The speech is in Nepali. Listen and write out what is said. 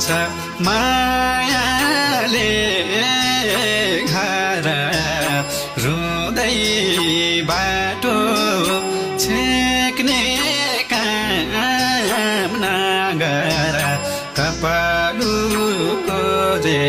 छ मायाले घर रुँदै बाटो छेक्ने काम नगर कपालुको जे